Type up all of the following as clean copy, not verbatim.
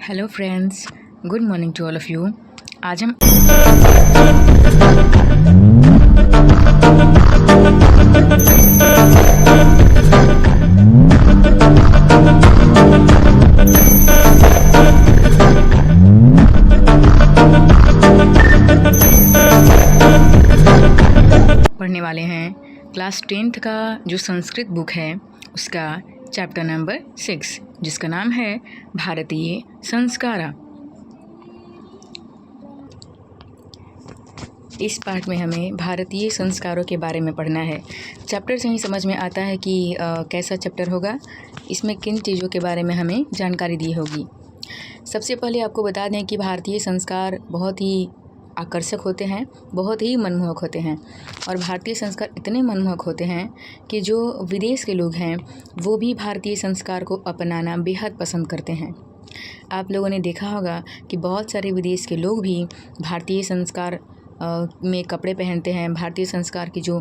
Hello friends, good morning to all of you. आज हम पढ़ने वाले हैं क्लास 10th का जो संस्कृत बुक है उसका चैप्टर नंबर 6, जिसका नाम है भारतीय संस्कारा। इस पार्ट में हमें भारतीय संस्कारों के बारे में पढ़ना है। चैप्टर से ही समझ में आता है कि कैसा चैप्टर होगा, इसमें किन चीज़ों के बारे में हमें जानकारी दी होगी। सबसे पहले आपको बता दें कि भारतीय संस्कार बहुत ही आकर्षक होते हैं, बहुत ही मनमोहक होते हैं। और भारतीय संस्कार इतने मनमोहक होते हैं कि जो विदेश के लोग हैं वो भी भारतीय संस्कार को अपनाना बेहद पसंद करते हैं। आप लोगों ने देखा होगा कि बहुत सारे विदेश के लोग भी भारतीय संस्कार में कपड़े पहनते हैं, भारतीय संस्कार की जो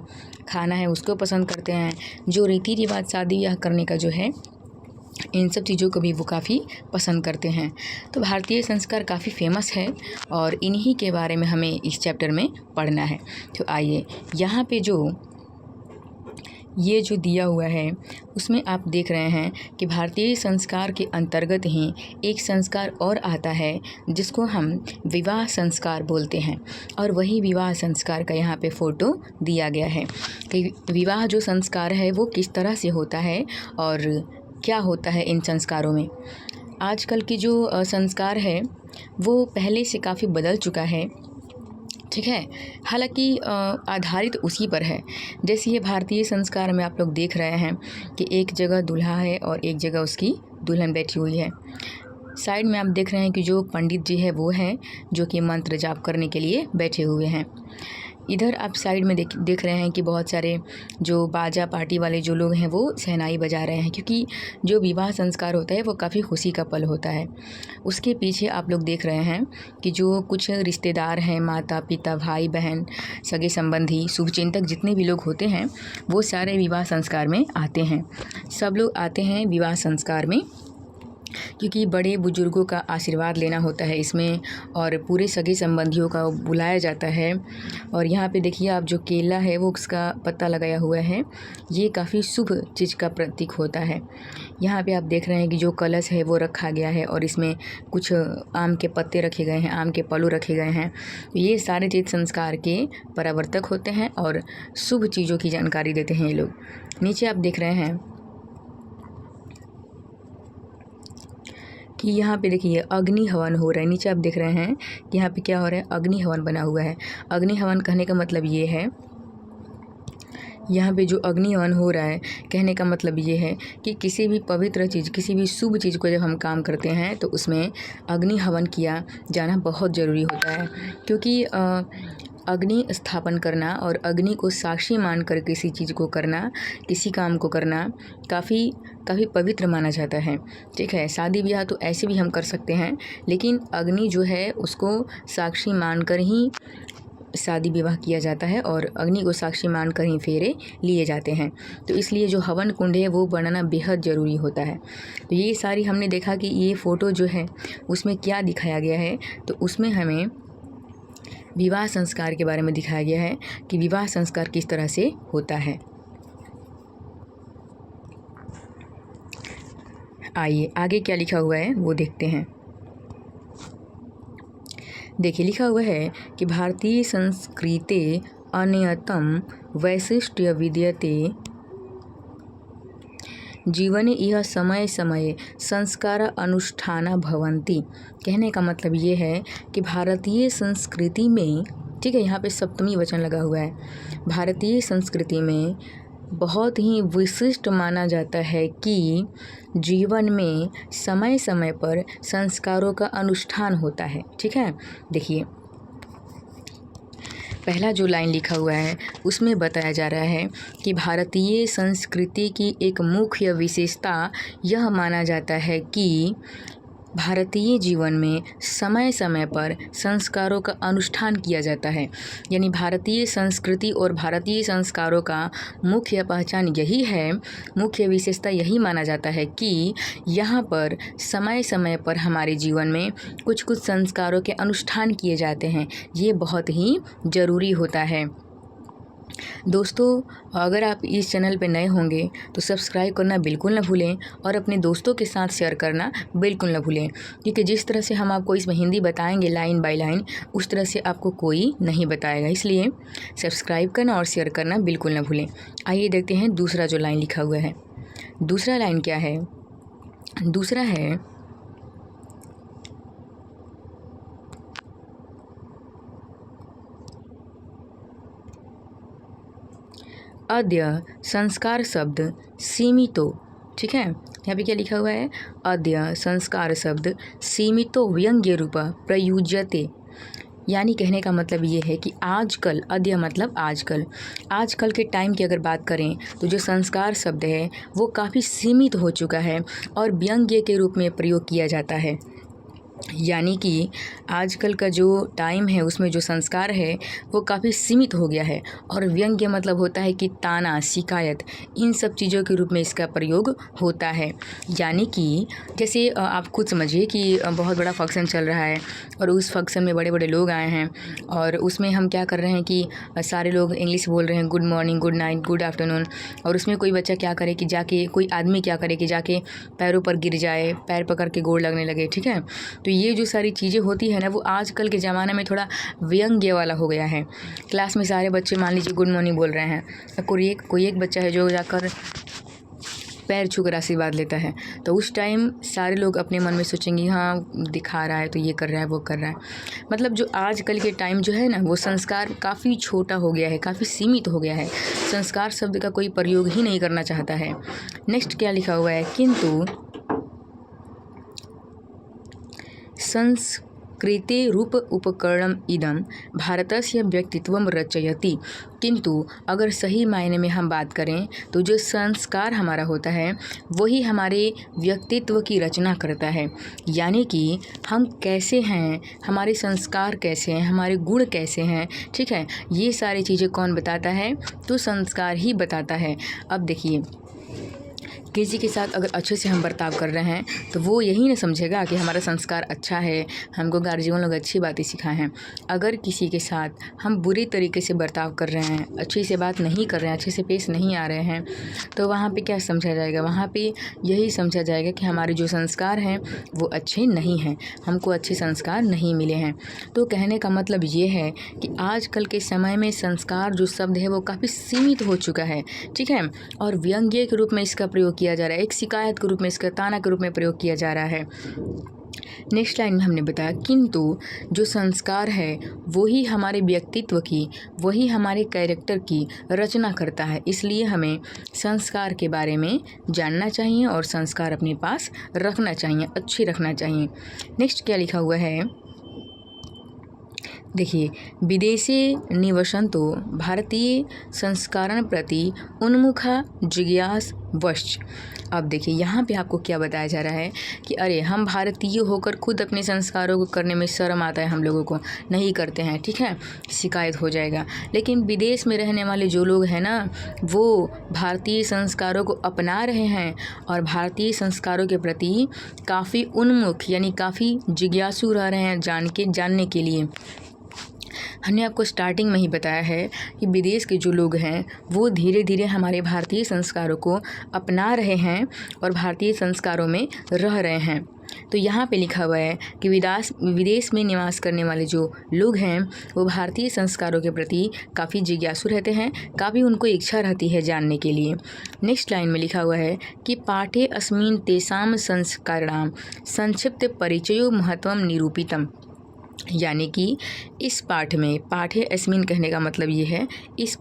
खाना है उसको पसंद करते हैं, जो रीति रिवाज शादी ब्याह करने का जो है इन सब चीज़ों को भी वो काफ़ी पसंद करते हैं। तो भारतीय संस्कार काफ़ी फेमस है और इन्हीं के बारे में हमें इस चैप्टर में पढ़ना है। तो आइए, यहाँ पे ये जो दिया हुआ है उसमें आप देख रहे हैं कि भारतीय संस्कार के अंतर्गत ही एक संस्कार और आता है जिसको हम विवाह संस्कार बोलते हैं। और वही विवाह संस्कार का यहाँ पे फ़ोटो दिया गया है कि विवाह जो संस्कार है वो किस तरह से होता है और क्या होता है इन संस्कारों में। आजकल की जो संस्कार है वो पहले से काफ़ी बदल चुका है, ठीक है। हालांकि आधारित उसी पर है। जैसे ये भारतीय संस्कार में आप लोग देख रहे हैं कि एक जगह दूल्हा है और एक जगह उसकी दुल्हन बैठी हुई है। साइड में आप देख रहे हैं कि जो पंडित जी है वो हैं जो कि मंत्र जाप करने के लिए बैठे हुए हैं। इधर आप साइड में देख रहे हैं कि बहुत सारे जो बाजा पार्टी वाले जो लोग हैं वो शहनाई बजा रहे हैं, क्योंकि जो विवाह संस्कार होता है वो काफ़ी खुशी का पल होता है। उसके पीछे आप लोग देख रहे हैं कि जो कुछ रिश्तेदार हैं, माता पिता भाई बहन सगे संबंधी शुभचिंतक जितने भी लोग होते हैं वो सारे विवाह संस्कार में आते हैं। सब लोग आते हैं विवाह संस्कार में क्योंकि बड़े बुजुर्गों का आशीर्वाद लेना होता है इसमें, और पूरे सगे संबंधियों का बुलाया जाता है। और यहाँ पे देखिए आप जो केला है वो उसका पत्ता लगाया हुआ है, ये काफ़ी शुभ चीज़ का प्रतीक होता है। यहाँ पे आप देख रहे हैं कि जो कलश है वो रखा गया है और इसमें कुछ आम के पत्ते रखे गए हैं, आम के पल्लू रखे गए हैं। ये सारे चीज़ संस्कार के परावर्तक होते हैं और शुभ चीज़ों की जानकारी देते हैं ये लोग। नीचे आप देख रहे हैं कि यहाँ पे देखिए अग्नि हवन हो रहा है। नीचे आप देख रहे हैं कि यहाँ पे क्या हो रहा है, अग्नि हवन बना हुआ है। अग्नि हवन कहने का मतलब ये है, यहाँ पे जो अग्नि हवन हो रहा है कहने का मतलब ये है कि किसी भी पवित्र चीज़, किसी भी शुभ चीज़ को जब हम काम करते हैं तो उसमें अग्नि हवन किया जाना बहुत ज़रूरी होता है। क्योंकि अग्नि स्थापन करना और अग्नि को साक्षी मानकर किसी चीज़ को करना, किसी काम को करना काफ़ी पवित्र माना जाता है, ठीक है। शादी ब्याह तो ऐसे भी हम कर सकते हैं, लेकिन अग्नि जो है उसको साक्षी मानकर ही शादी विवाह किया जाता है और अग्नि को साक्षी मानकर ही फेरे लिए जाते हैं। तो इसलिए जो हवन कुंड है वो बनाना बेहद ज़रूरी होता है। तो ये सारी हमने देखा कि ये फ़ोटो जो है उसमें क्या दिखाया गया है, तो उसमें हमें विवाह संस्कार के बारे में दिखाया गया है कि विवाह संस्कार किस तरह से होता है। आइए आगे क्या लिखा हुआ है वो देखते हैं। देखिए लिखा हुआ है कि भारतीय संस्कृते अन्यतम वैशिष्ट्य विद्यते जीवने यह समय समय संस्कार अनुष्ठाना भवन्ति। कहने का मतलब ये है कि भारतीय संस्कृति में, ठीक है, यहाँ पे सप्तमी वचन लगा हुआ है, भारतीय संस्कृति में बहुत ही विशिष्ट माना जाता है कि जीवन में समय समय पर संस्कारों का अनुष्ठान होता है, ठीक है। देखिए पहला जो लाइन लिखा हुआ है उसमें बताया जा रहा है कि भारतीय संस्कृति की एक मुख्य विशेषता यह माना जाता है कि भारतीय जीवन में समय समय पर संस्कारों का अनुष्ठान किया जाता है। यानी भारतीय संस्कृति और भारतीय संस्कारों का मुख्य पहचान यही है, मुख्य विशेषता यही माना जाता है कि यहाँ पर समय समय पर हमारे जीवन में कुछ कुछ संस्कारों के अनुष्ठान किए जाते हैं। ये बहुत ही ज़रूरी होता है। दोस्तों, अगर आप इस चैनल पे नए होंगे तो सब्सक्राइब करना बिल्कुल ना भूलें और अपने दोस्तों के साथ शेयर करना बिल्कुल ना भूलें, क्योंकि जिस तरह से हम आपको इसमें हिंदी बताएंगे लाइन बाय लाइन, उस तरह से आपको कोई नहीं बताएगा। इसलिए सब्सक्राइब करना और शेयर करना बिल्कुल ना भूलें। आइए देखते हैं दूसरा जो लाइन लिखा हुआ है। दूसरा लाइन क्या है? दूसरा है अद्य संस्कार शब्द सीमितो। ठीक है, यहाँ पे क्या लिखा हुआ है? अद्य संस्कार शब्द सीमितो व्यंग्य रूप प्रयुज्यते। यानी कहने का मतलब ये है कि आजकल, अद्य मतलब आजकल, आजकल के टाइम की अगर बात करें तो जो संस्कार शब्द है वो काफ़ी सीमित हो चुका है और व्यंग्य के रूप में प्रयोग किया जाता है। यानी कि आजकल का जो टाइम है उसमें जो संस्कार है वो काफ़ी सीमित हो गया है और व्यंग्य मतलब होता है कि ताना, शिकायत, इन सब चीज़ों के रूप में इसका प्रयोग होता है। यानी कि जैसे आप खुद समझिए कि बहुत बड़ा फंक्शन चल रहा है और उस फंक्शन में बड़े बड़े लोग आए हैं और उसमें हम क्या कर रहे हैं कि सारे लोग इंग्लिश बोल रहे हैं, good morning, good night, good afternoon, और उसमें कोई बच्चा क्या करे कि जाके, कोई आदमी क्या करे कि जाके पैरों पर गिर जाए, पैर पकड़ के गोड़ लगने लगे। ठीक है, तो ये जो सारी चीज़ें होती है ना, वो आजकल के ज़माने में थोड़ा व्यंग्य वाला हो गया है। क्लास में सारे बच्चे मान लीजिए गुड मॉर्निंग बोल रहे हैं, कोई एक बच्चा है जो जाकर पैर छू कर आशीर्वाद लेता है, तो उस टाइम सारे लोग अपने मन में सोचेंगे हाँ दिखा रहा है, तो ये कर रहा है, वो कर रहा है। मतलब जो आजकल के टाइम जो है ना, वो संस्कार काफ़ी छोटा हो गया है, काफ़ी सीमित हो गया है। संस्कार शब्द का कोई प्रयोग ही नहीं करना चाहता है। नेक्स्ट क्या लिखा हुआ है? किंतु संस्कृते रूप उपकरणम इदम भारतस्य व्यक्तित्वम रचयति। किंतु अगर सही मायने में हम बात करें तो जो संस्कार हमारा होता है वही हमारे व्यक्तित्व की रचना करता है। यानी कि हम कैसे हैं, हमारे संस्कार कैसे हैं, हमारे गुण कैसे हैं, ठीक है, ये सारी चीज़ें कौन बताता है? तो संस्कार ही बताता है। अब देखिए, किसी के साथ अगर अच्छे से हम बर्ताव कर रहे हैं तो वो यही ना समझेगा कि हमारा संस्कार अच्छा है, हमको गार्जियन लोग अच्छी बातें सिखाए हैं। अगर किसी के साथ हम बुरी तरीके से बर्ताव कर रहे हैं, अच्छे से बात नहीं कर रहे हैं, अच्छे से पेश नहीं आ रहे हैं, तो वहाँ पे क्या समझा जाएगा? वहाँ पे यही समझा जाएगा कि हमारे जो संस्कार हैं वो अच्छे नहीं हैं, हमको अच्छे संस्कार नहीं मिले हैं। तो कहने का मतलब ये है कि आजकल के समय में संस्कार जो शब्द है वो काफ़ी सीमित हो चुका है। ठीक है, और व्यंग्य के रूप में इसका प्रयोग किया जा रहा है, एक शिकायत के रूप में, इसका ताना के रूप में प्रयोग किया जा रहा है। नेक्स्ट लाइन में हमने बताया किंतु जो संस्कार है वही हमारे व्यक्तित्व की, वही हमारे कैरेक्टर की रचना करता है। इसलिए हमें संस्कार के बारे में जानना चाहिए और संस्कार अपने पास रखना चाहिए, अच्छे रखना चाहिए। नेक्स्ट क्या लिखा हुआ है? देखिए, विदेशे निवसन्तो भारतीय संस्कारण प्रति उन्मुखा जिज्ञास वश्च। अब देखिए, यहाँ पे आपको क्या बताया जा रहा है कि अरे हम भारतीय होकर खुद अपने संस्कारों को करने में शर्म आता है, हम लोगों को नहीं करते हैं, ठीक है, शिकायत हो जाएगा। लेकिन विदेश में रहने वाले जो लोग हैं ना, वो भारतीय संस्कारों को अपना रहे हैं और भारतीय संस्कारों के प्रति काफ़ी उन्मुख यानी काफ़ी जिज्ञासु रह रहे हैं जानने के लिए। हमने आपको स्टार्टिंग में ही बताया है कि विदेश के जो लोग हैं वो धीरे धीरे हमारे भारतीय संस्कारों को अपना रहे हैं और भारतीय संस्कारों में रह रहे हैं। तो यहाँ पे लिखा हुआ है कि विदेश में निवास करने वाले जो लोग हैं वो भारतीय संस्कारों के प्रति काफ़ी जिज्ञासु रहते हैं, काफ़ी उनको इच्छा रहती है जानने के लिए। नेक्स्ट लाइन में लिखा हुआ है कि पाठे अस्मिन् तेषां संस्काराणां संक्षिप्त परिचयो महत्वं निरूपितम्। यानी कि इस पाठ में, पाठे अस्मिन् कहने का मतलब ये है इस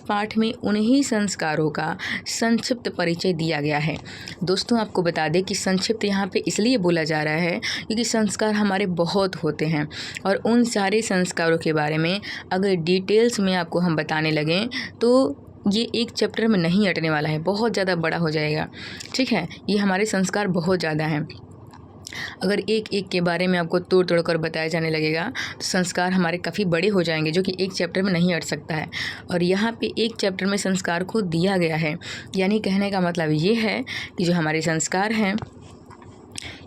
पाठ में उन्हीं संस्कारों का संक्षिप्त परिचय दिया गया है। दोस्तों, आपको बता दें कि संक्षिप्त यहाँ पे इसलिए बोला जा रहा है क्योंकि संस्कार हमारे बहुत होते हैं और उन सारे संस्कारों के बारे में अगर डिटेल्स में आपको हम बताने लगें तो ये एक चैप्टर में नहीं अटने वाला है, बहुत ज़्यादा बड़ा हो जाएगा। ठीक है, ये हमारे संस्कार बहुत ज़्यादा हैं। अगर एक एक के बारे में आपको तोड़ तोड़ कर बताया जाने लगेगा तो संस्कार हमारे काफ़ी बड़े हो जाएंगे, जो कि एक चैप्टर में नहीं अट सकता है। और यहाँ पे एक चैप्टर में संस्कार को दिया गया है, यानी कहने का मतलब ये है कि जो हमारे संस्कार हैं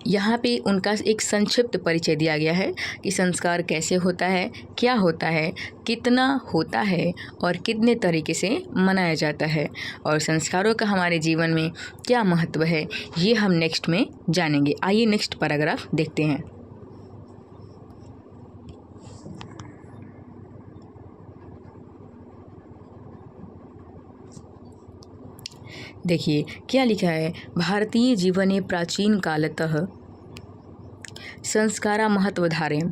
यहाँ पे उनका एक संक्षिप्त परिचय दिया गया है कि संस्कार कैसे होता है, क्या होता है, कितना होता है और कितने तरीके से मनाया जाता है, और संस्कारों का हमारे जीवन में क्या महत्व है, ये हम नेक्स्ट में जानेंगे। आइए नेक्स्ट पैराग्राफ देखते हैं। देखिए क्या लिखा है, भारतीय जीवने प्राचीन कालतः संस्कारा महत्वधारयम्।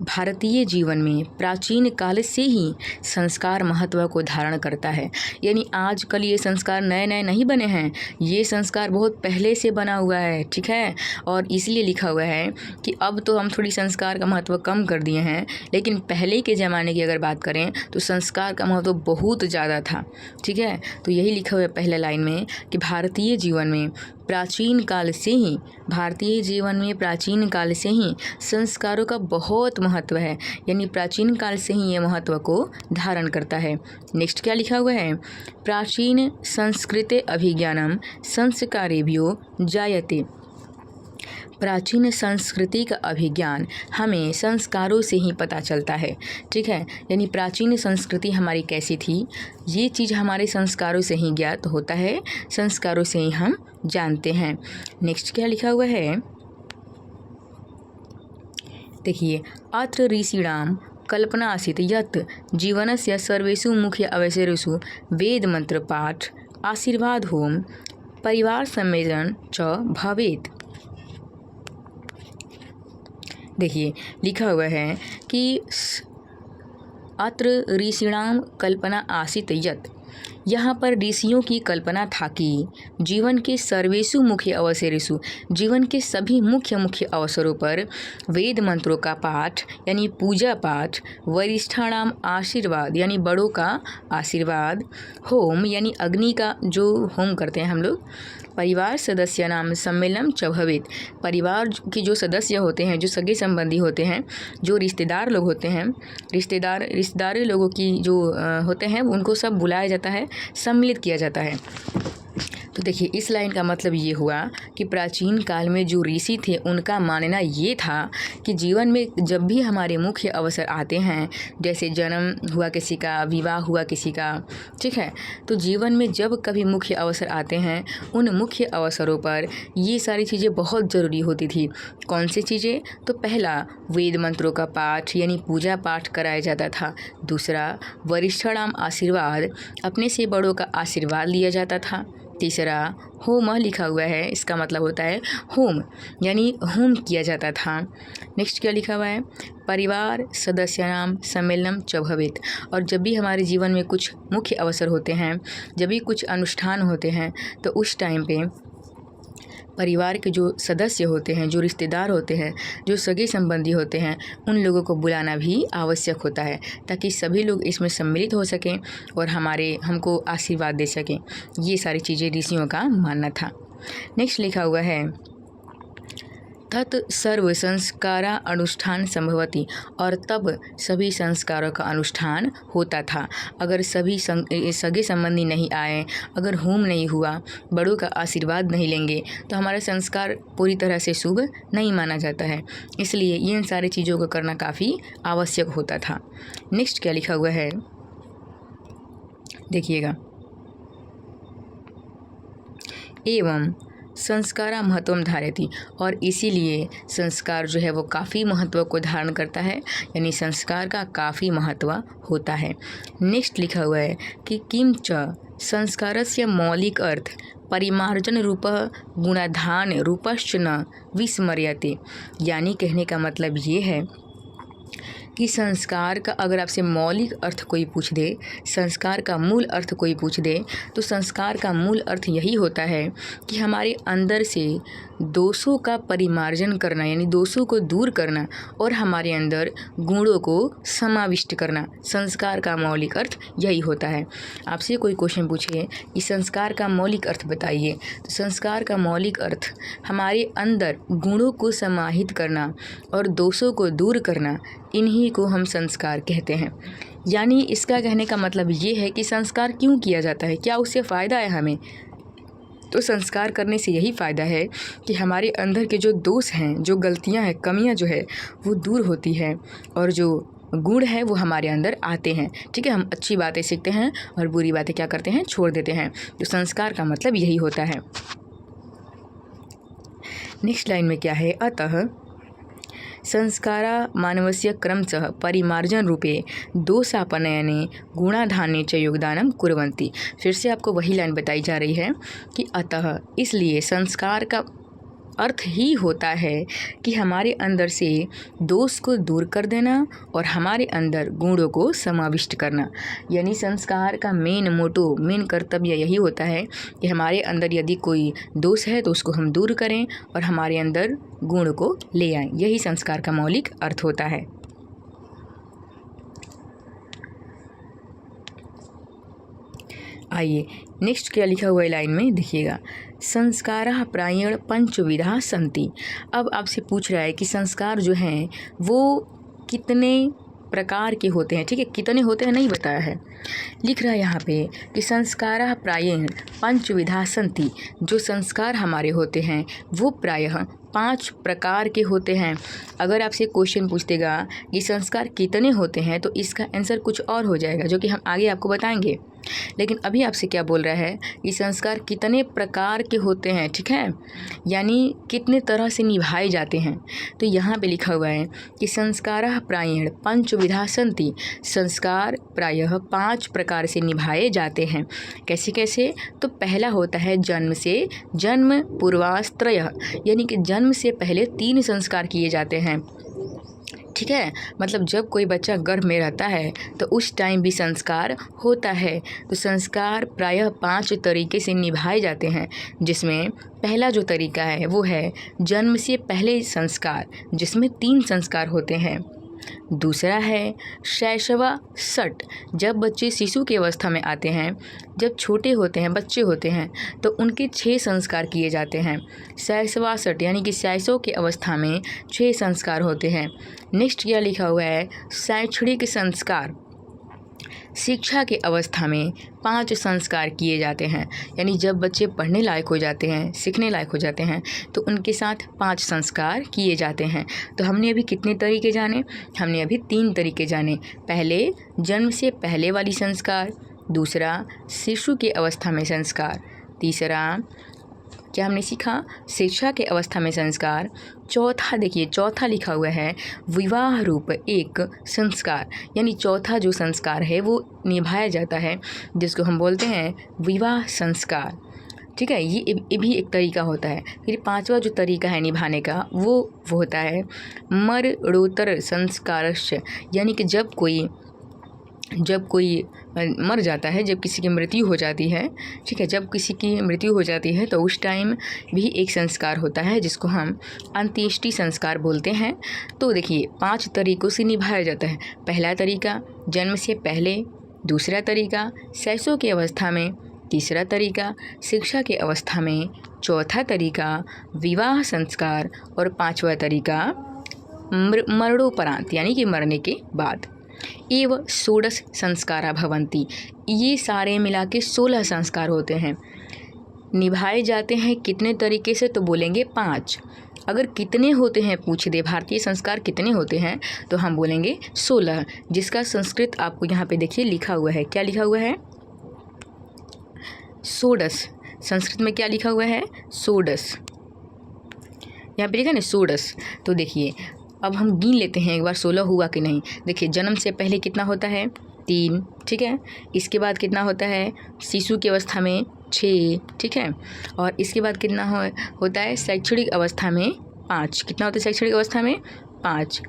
भारतीय जीवन में प्राचीन काल से ही संस्कार महत्व को धारण करता है, यानी आजकल ये संस्कार नए नए नहीं बने हैं, ये संस्कार बहुत पहले से बना हुआ है, ठीक है। और इसलिए लिखा हुआ है कि अब तो हम थोड़ी संस्कार का महत्व कम कर दिए हैं, लेकिन पहले के ज़माने की अगर बात करें तो संस्कार का महत्व बहुत ज़्यादा था, ठीक है। तो यही लिखा हुआ है पहले लाइन में कि भारतीय जीवन में प्राचीन काल से ही, भारतीय जीवन में प्राचीन काल से ही संस्कारों का बहुत महत्व है, यानी प्राचीन काल से ही ये महत्व को धारण करता है। नेक्स्ट क्या लिखा हुआ है, प्राचीन संस्कृते अभिज्ञानम संस्कारेभ्यो जायते। प्राचीन संस्कृति का अभिज्ञान हमें संस्कारों से ही पता चलता है, ठीक है। यानी प्राचीन संस्कृति हमारी कैसी थी, ये चीज़ हमारे संस्कारों से ही ज्ञात होता है, संस्कारों से ही हम जानते हैं। नेक्स्ट क्या लिखा हुआ है, देखिए, अत्र ऋषीणाम कल्पना आसीत् यत् जीवनस्य सर्वेषु मुख्य अवसरेषु वेद मंत्र पाठ, आशीर्वाद होम, परिवार सम्मेलन च भवेत्। देखिए लिखा हुआ है कि अत्र ऋषीणाम कल्पना आसीत् यत्, यहाँ पर ऋषियों की कल्पना था कि जीवन के सर्वेषु मुख्य अवसरेषु, जीवन के सभी मुख्य मुख्य अवसरों पर वेद मंत्रों का पाठ यानी पूजा पाठ, वरिष्ठाणाम आशीर्वाद यानी बड़ों का आशीर्वाद, होम यानी अग्नि का जो होम करते हैं हम लोग, परिवार सदस्य नाम सम्मेलन च भवेत्। परिवार के जो सदस्य होते हैं, जो सगे संबंधी होते हैं, जो रिश्तेदार लोग होते हैं, रिश्तेदार लोगों की जो होते हैं उनको सब बुलाया जाता है, सम्मिलित किया जाता है। तो देखिए इस लाइन का मतलब ये हुआ कि प्राचीन काल में जो ऋषि थे उनका मानना ये था कि जीवन में जब भी हमारे मुख्य अवसर आते हैं, जैसे जन्म हुआ किसी का, विवाह हुआ किसी का, ठीक है, तो जीवन में जब कभी मुख्य अवसर आते हैं उन मुख्य अवसरों पर ये सारी चीज़ें बहुत ज़रूरी होती थी। कौन सी चीज़ें, तो पहला वेद मंत्रों का पाठ यानी पूजा पाठ कराया जाता था, दूसरा वरिष्ठाणाम आशीर्वाद, अपने से बड़ों का आशीर्वाद लिया जाता था, तीसरा होम लिखा हुआ है, इसका मतलब होता है होम, यानी होम किया जाता था। नेक्स्ट क्या लिखा हुआ है, परिवार सदस्यानाम सम्मेलनम च भवेत्। और जब भी हमारे जीवन में कुछ मुख्य अवसर होते हैं, जब भी कुछ अनुष्ठान होते हैं, तो उस टाइम पे परिवार के जो सदस्य होते हैं, जो रिश्तेदार होते हैं, जो सगे संबंधी होते हैं, उन लोगों को बुलाना भी आवश्यक होता है, ताकि सभी लोग इसमें सम्मिलित हो सकें और हमको आशीर्वाद दे सकें। ये सारी चीज़ें ऋषियों का मानना था। नेक्स्ट लिखा हुआ है, तत् सर्व संस्कारा अनुष्ठान संभवति, और तब सभी संस्कारों का अनुष्ठान होता था। अगर सभी सगे संबंधी नहीं आए, अगर होम नहीं हुआ, बड़ों का आशीर्वाद नहीं लेंगे, तो हमारा संस्कार पूरी तरह से शुभ नहीं माना जाता है। इसलिए इन सारी चीज़ों को करना काफ़ी आवश्यक होता था। नेक्स्ट क्या लिखा हुआ है, देखिएगा, एवं संस्कारा महत्वम धारयति, और इसीलिए संस्कार जो है वो काफ़ी महत्व को धारण करता है, यानी संस्कार का काफ़ी महत्व होता है। नेक्स्ट लिखा हुआ है कि किम च संस्कारस्य मौलिक अर्थ परिमार्जन रूप गुणाधान रूपश्च न विस्मर्यते, यानी कहने का मतलब ये है कि संस्कार का अगर आपसे मौलिक अर्थ कोई पूछ दे, संस्कार का मूल अर्थ कोई पूछ दे, तो संस्कार का मूल अर्थ यही होता है कि हमारे अंदर से दोषों का परिमार्जन करना, यानी दोषों को दूर करना और हमारे अंदर गुणों को समाविष्ट करना। संस्कार का मौलिक अर्थ यही होता है। आपसे कोई क्वेश्चन पूछे कि संस्कार का मौलिक अर्थ बताइए, तो संस्कार का मौलिक अर्थ हमारे अंदर गुणों को समाहित करना और दोषों को दूर करना, इन्हीं को हम संस्कार कहते हैं। यानी इसका कहने का मतलब ये है कि संस्कार क्यों किया जाता है, क्या उससे फ़ायदा है हमें। तो संस्कार करने से यही फ़ायदा है कि हमारे अंदर के जो दोष हैं, जो गलतियां हैं, कमियां जो है वो दूर होती है और जो गुण है वो हमारे अंदर आते हैं। ठीक है, हम अच्छी बातें सीखते हैं और बुरी बातें क्या करते हैं, छोड़ देते हैं। तो संस्कार का मतलब यही होता है। नेक्स्ट लाइन में क्या है, अतः संस्कारा मानवस्य क्रमशः परिमार्जन रूपे दोषापनयने गुणाधाने च योगदानम कुर्वन्ति। फिर से आपको वही लाइन बताई जा रही है कि अतः, इसलिए संस्कार का अर्थ ही होता है कि हमारे अंदर से दोष को दूर कर देना और हमारे अंदर गुणों को समाविष्ट करना। यानी संस्कार का मेन कर्तव्य यही होता है कि हमारे अंदर यदि कोई दोष है तो उसको हम दूर करें और हमारे अंदर गुण को ले आएं। यही संस्कार का मौलिक अर्थ होता है। आइए नेक्स्ट क्या लिखा हुआ है लाइन में देखिएगा, संस्काराः प्रायेण पंचविधा सन्ति। अब आपसे पूछ रहा है कि संस्कार जो हैं वो कितने प्रकार के होते हैं। ठीक है, कितने होते हैं नहीं बताया है, लिख रहा है यहाँ पे कि संस्काराः प्रायेण पंचविधा सन्ति। जो संस्कार हमारे होते हैं वो प्रायः 5 प्रकार के होते हैं। अगर आपसे क्वेश्चन पूछ देगा कि संस्कार कितने होते हैं तो इसका आंसर कुछ और हो जाएगा, जो कि हम आगे आपको बताएंगे। लेकिन अभी आपसे क्या बोल रहा है कि संस्कार कितने प्रकार के होते हैं। ठीक है, यानी कितने तरह से निभाए जाते हैं। तो यहाँ पे लिखा हुआ है कि संस्काराः प्रायेण पंचविधा सन्ति। संस्कार प्रायः 5 प्रकार से निभाए जाते हैं। कैसे कैसे, तो पहला होता है जन्म से जन्म पूर्वास्त्रयः, यानी कि जन्म से पहले 3 संस्कार किए जाते हैं। ठीक है, मतलब जब कोई बच्चा गर्भ में रहता है तो उस टाइम भी संस्कार होता है। तो संस्कार प्रायः 5 तरीके से निभाए जाते हैं, जिसमें पहला जो तरीका है वो है जन्म से पहले संस्कार, जिसमें 3 संस्कार होते हैं। दूसरा है शैशवा सट, जब बच्चे शिशु की अवस्था में आते हैं, जब छोटे होते हैं, बच्चे होते हैं, तो उनके 6 संस्कार किए जाते हैं। शैशवा सट यानी कि शैशव की अवस्था में 6 संस्कार होते हैं। नेक्स्ट क्या लिखा हुआ है, शैक्षणिक संस्कार, शिक्षा के अवस्था में 5 संस्कार किए जाते हैं। यानी जब बच्चे पढ़ने लायक हो जाते हैं, सीखने लायक हो जाते हैं, तो उनके साथ 5 संस्कार किए जाते हैं। तो हमने अभी कितने तरीके जाने, हमने अभी 3 तरीके जाने। पहले जन्म से पहले वाली संस्कार, दूसरा शिशु के अवस्था में संस्कार, तीसरा क्या हमने सीखा, शिक्षा के अवस्था में संस्कार, चौथा देखिए चौथा लिखा हुआ है विवाह रूप एक संस्कार, यानी चौथा जो संस्कार है वो निभाया जाता है, जिसको हम बोलते हैं विवाह संस्कार। ठीक है, ये भी एक तरीका होता है। फिर 5वां जो तरीका है निभाने का वो होता है मरणोत्तर संस्कारश्च, यानी कि जब कोई मर जाता है, जब किसी की मृत्यु हो जाती है। ठीक है, जब किसी की मृत्यु हो जाती है तो उस टाइम भी एक संस्कार होता है जिसको हम अंत्येष्टि संस्कार बोलते हैं। तो देखिए 5 तरीक़ों से निभाया जाता है। पहला तरीका जन्म से पहले, दूसरा तरीका शैशव की अवस्था में, तीसरा तरीका शिक्षा के अवस्था में, चौथा तरीका विवाह संस्कार और 5वां तरीका मरणोपरांत यानी कि मरने के बाद। एवं 16 संस्कारा भवन्ति, ये सारे मिला के 16 संस्कार होते हैं। निभाए जाते हैं कितने तरीके से, तो बोलेंगे 5। अगर कितने होते हैं पूछ दे, भारतीय संस्कार कितने होते हैं, तो हम बोलेंगे 16, जिसका संस्कृत आपको यहाँ पे देखिए लिखा हुआ है। क्या लिखा हुआ है, षोडश। संस्कृत में क्या लिखा हुआ है, षोडश। यहाँ पे लिखा ना षोडश। तो देखिए अब हम गिन लेते हैं एक बार 16 हुआ कि नहीं। देखिए जन्म से पहले कितना होता है, 3। ठीक है, इसके बाद कितना होता है शिशु की अवस्था में 6। ठीक है, और इसके बाद कितना होता है शैक्षणिक अवस्था में 5। कितना होता है शैक्षणिक अवस्था में 5।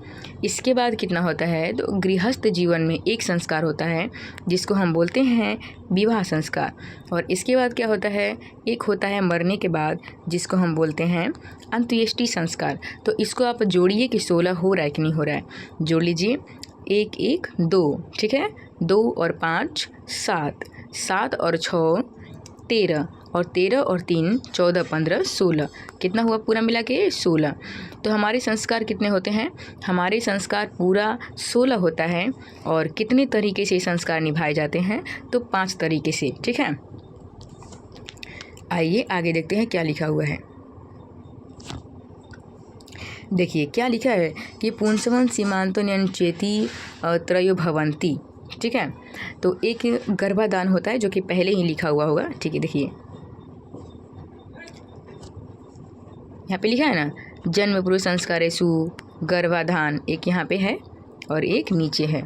इसके बाद कितना होता है, तो गृहस्थ जीवन में एक संस्कार होता है जिसको हम बोलते हैं विवाह संस्कार। और इसके बाद क्या होता है, एक होता है मरने के बाद जिसको हम बोलते हैं अंत्येष्टि संस्कार। तो इसको आप जोड़िए कि 16 हो रहा है कि नहीं हो रहा है, जोड़ लीजिए। 1 1 2, ठीक है, 2 और 5 7, 7 और 6 13, और 13 और 3 14 15 16, कितना हुआ पूरा मिला के 16। तो हमारे संस्कार कितने होते हैं, हमारे संस्कार पूरा 16 होता है। और कितने तरीके से संस्कार निभाए जाते हैं, तो 5 तरीके से, ठीक है। आइए आगे देखते हैं क्या लिखा हुआ है। देखिए क्या लिखा है कि पुंसवन सीमांतोन्यन चेती त्रयो भवंती, ठीक है। तो एक गर्भाधान होता है जो कि पहले ही लिखा हुआ होगा, ठीक है। देखिए यहाँ पे लिखा है ना, जन्म पूर्व संस्कारेषु गर्भाधान, एक यहाँ पे है और एक नीचे है।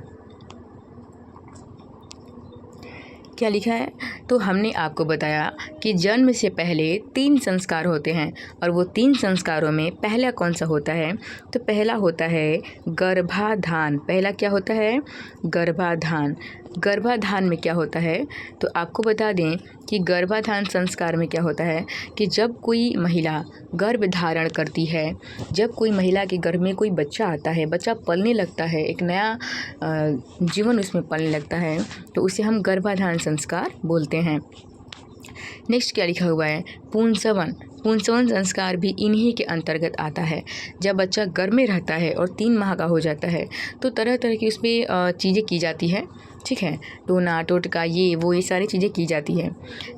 क्या लिखा है, तो हमने आपको बताया कि जन्म से पहले 3 संस्कार होते हैं, और वो 3 संस्कारों में पहला कौन सा होता है, तो पहला होता है गर्भाधान। पहला क्या होता है, गर्भाधान। गर्भाधान में क्या होता है, तो आपको बता दें कि गर्भाधान संस्कार में क्या होता है कि जब कोई महिला गर्भ धारण करती है, जब कोई महिला के गर्भ में कोई बच्चा आता है, बच्चा पलने लगता है, एक नया जीवन उसमें पलने लगता है, तो उसे हम गर्भाधान संस्कार बोलते हैं। नेक्स्ट क्या लिखा हुआ है, पुंसवन। पुंसवन संस्कार भी इन्हीं के अंतर्गत आता है। जब बच्चा गर्भ में रहता है और 3 माह का हो जाता है, तो तरह तरह की उसमें चीज़ें की जाती है, ठीक है। टोना टोटका ये सारी चीज़ें की जाती है।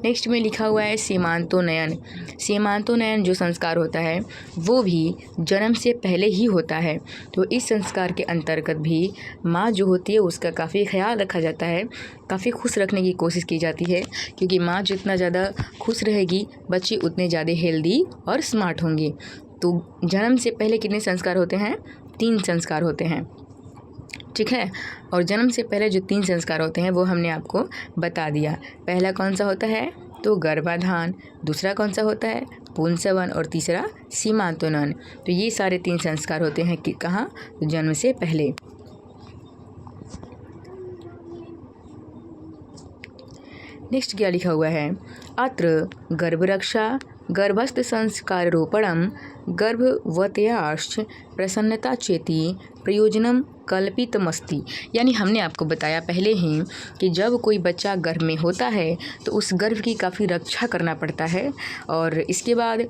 नेक्स्ट में लिखा हुआ है सीमांतोन्नयन। सीमांतोन्नयन जो संस्कार होता है वो भी जन्म से पहले ही होता है। तो इस संस्कार के अंतर्गत भी माँ जो होती है उसका काफ़ी ख्याल रखा जाता है, काफ़ी खुश रखने की कोशिश की जाती है, क्योंकि माँ जितना ज़्यादा खुश रहेगी बच्चे उतने ज़्यादा हेल्दी और स्मार्ट होंगे। तो जन्म से पहले कितने संस्कार होते हैं, 3 संस्कार होते हैं, ठीक है। और जन्म से पहले जो 3 संस्कार होते हैं वो हमने आपको बता दिया। पहला कौन सा होता है, तो गर्भाधान, दूसरा कौन सा होता है, पुंसवन, और तीसरा सीमांतोन्नयन। तो ये सारे 3 संस्कार होते हैं कि कहाँ, तो जन्म से पहले। नेक्स्ट क्या लिखा हुआ है, अत्र गर्भरक्षा गर्भस्थ संस्कारोपणम गर्भवत्याश्च प्रसन्नता चेति प्रयोजनम कल्पितमस्ति। यानी हमने आपको बताया पहले ही कि जब कोई बच्चा गर्भ में होता है तो उस गर्भ की काफ़ी रक्षा करना पड़ता है, और इसके बाद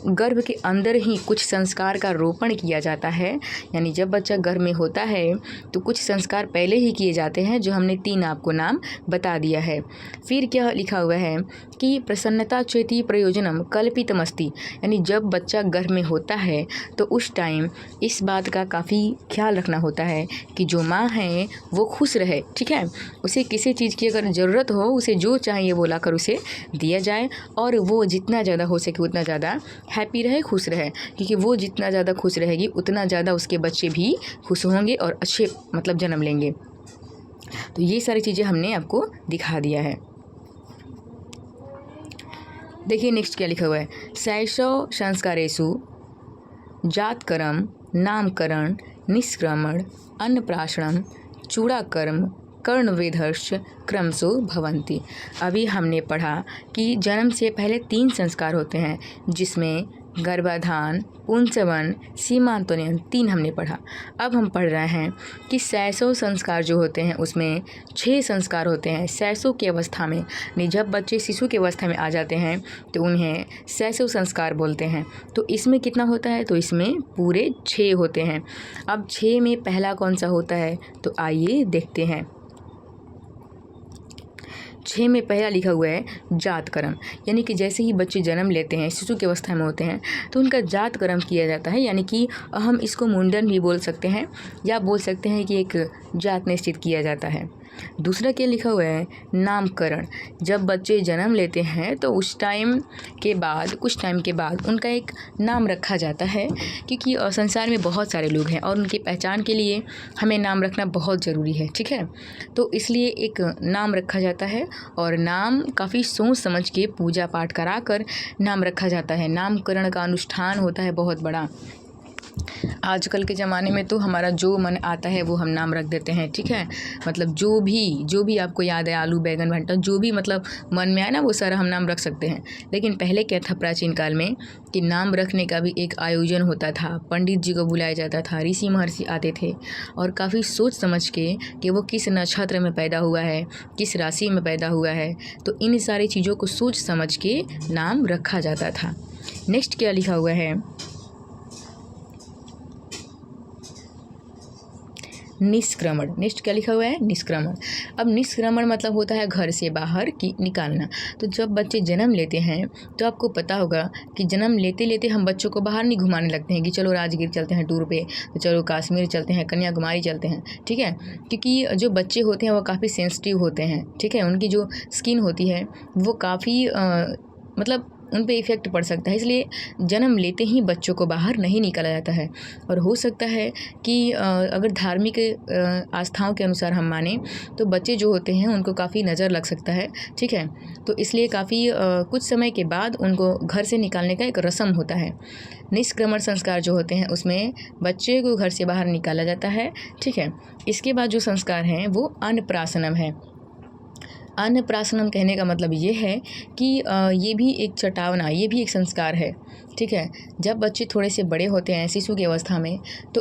गर्भ के अंदर ही कुछ संस्कार का रोपण किया जाता है। यानी जब बच्चा गर्भ में होता है तो कुछ संस्कार पहले ही किए जाते हैं, जो हमने 3 आपको नाम बता दिया है। फिर क्या लिखा हुआ है कि प्रसन्नता चेति प्रयोजनम कल्पितमस्ति। यानी जब बच्चा गर्भ में होता है तो उस टाइम इस बात का काफ़ी ख्याल रखना होता है कि जो माँ है वो खुश रहे, ठीक है। उसे किसी चीज़ की अगर ज़रूरत हो, उसे जो चाहिए वो लाकर उसे दिया जाए, और वो जितना ज़्यादा हो सके उतना ज़्यादा हैप्पी रहे, खुश रहे, क्योंकि वो जितना ज़्यादा खुश रहेगी उतना ज़्यादा उसके बच्चे भी खुश होंगे और अच्छे मतलब जन्म लेंगे। तो ये सारी चीज़ें हमने आपको दिखा दिया है। देखिए नेक्स्ट क्या लिखा हुआ है, शैशव संस्कारेषु जातकर्म नामकरण निष्क्रमण अन्नप्राशनम चूड़ाकर्म कर्णवेधश्च क्रमशो भवन्ति। अभी हमने पढ़ा कि जन्म से पहले 3 संस्कार होते हैं, जिसमें गर्भाधान, पुंसवन, सीमांतोन्नयन 3 हमने पढ़ा। अब हम पढ़ रहे हैं कि शैशव संस्कार जो होते हैं उसमें 6 संस्कार होते हैं शैशव की अवस्था में। नहीं, जब बच्चे शिशु की अवस्था में आ जाते हैं तो उन्हें शैशव संस्कार बोलते हैं। तो इसमें कितना होता है, तो इसमें पूरे 6 होते हैं। अब 6 में पहला कौन सा होता है, तो आइए देखते हैं। 6 में पहला लिखा हुआ है जातकर्म। यानी कि जैसे ही बच्चे जन्म लेते हैं, शिशु की अवस्था में होते हैं, तो उनका जातकर्म किया जाता है। यानी कि हम इसको मुंडन भी बोल सकते हैं, या बोल सकते हैं कि एक जात निश्चित किया जाता है। दूसरा क्या लिखा हुआ है, नामकरण। जब बच्चे जन्म लेते हैं तो उस टाइम के बाद, कुछ टाइम के बाद उनका एक नाम रखा जाता है, क्योंकि संसार में बहुत सारे लोग हैं और उनकी पहचान के लिए हमें नाम रखना बहुत ज़रूरी है, ठीक है। तो इसलिए एक नाम रखा जाता है, और नाम काफ़ी सोच समझ के पूजा पाठ करा कर नाम रखा जाता है। नामकरण का अनुष्ठान होता है बहुत बड़ा। आजकल के ज़माने में तो हमारा जो मन आता है वो हम नाम रख देते हैं, ठीक है। मतलब जो भी आपको याद है, आलू बैंगन भंटा, जो भी मतलब मन में आए ना वो सारा हम नाम रख सकते हैं। लेकिन पहले क्या था प्राचीन काल में कि नाम रखने का भी एक आयोजन होता था, पंडित जी को बुलाया जाता था, ऋषि महर्षि आते थे और काफ़ी सोच समझ के कि वो किस नक्षत्र में पैदा हुआ है, किस राशि में पैदा हुआ है, तो इन सारी चीज़ों को सोच समझ के नाम रखा जाता था। नेक्स्ट क्या लिखा हुआ है, निष्क्रमण। नेक्स्ट क्या लिखा हुआ है, निष्क्रमण। अब निष्क्रमण मतलब होता है घर से बाहर की निकालना। तो जब बच्चे जन्म लेते हैं तो आपको पता होगा कि जन्म लेते लेते हम बच्चों को बाहर नहीं घुमाने लगते हैं कि चलो राजगीर चलते हैं टूर पे, तो चलो कश्मीर चलते हैं, कन्याकुमारी चलते हैं, ठीक है। क्योंकि जो बच्चे होते हैं वो काफ़ी सेंसिटिव होते हैं, ठीक है। उनकी जो स्किन होती है वो काफ़ी मतलब उन पे इफ़ेक्ट पड़ सकता है, इसलिए जन्म लेते ही बच्चों को बाहर नहीं निकाला जाता है। और हो सकता है कि अगर धार्मिक आस्थाओं के अनुसार हम माने तो बच्चे जो होते हैं उनको काफ़ी नज़र लग सकता है, ठीक है। तो इसलिए काफ़ी कुछ समय के बाद उनको घर से निकालने का एक रस्म होता है। निष्क्रमण संस्कार जो होते हैं उसमें बच्चे को घर से बाहर निकाला जाता है, ठीक है। इसके बाद जो संस्कार हैं वो अन्नप्राशनम है। अन्नप्राशनम कहने का मतलब ये है कि ये भी एक चटावना, ये भी एक संस्कार है, ठीक है। जब बच्चे थोड़े से बड़े होते हैं शिशु की अवस्था में तो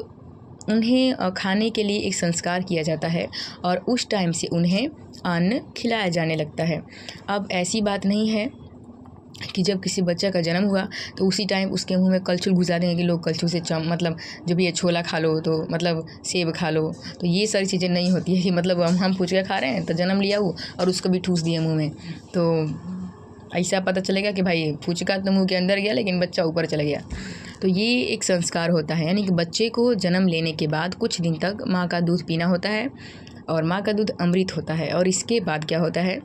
उन्हें खाने के लिए एक संस्कार किया जाता है और उस टाइम से उन्हें अन्न खिलाया जाने लगता है। अब ऐसी बात नहीं है कि जब किसी बच्चा का जन्म हुआ तो उसी टाइम उसके मुंह में कलछुल घुसा देंगे कि लोग कलछुल से मतलब जो भी ये छोला खा लो, तो मतलब सेब खा लो, तो ये सारी चीज़ें नहीं होती है कि मतलब हम फुचका खा रहे हैं तो जन्म लिया हो और उसको भी ठूस दिया मुंह में, तो ऐसा पता चलेगा कि भाई फुचका तो मुंह के अंदर गया लेकिन बच्चा ऊपर चला गया। तो ये एक संस्कार होता है, यानी कि बच्चे को जन्म लेने के बाद कुछ दिन तक माँ का दूध पीना होता है और माँ का दूध अमृत होता है। और इसके बाद क्या होता है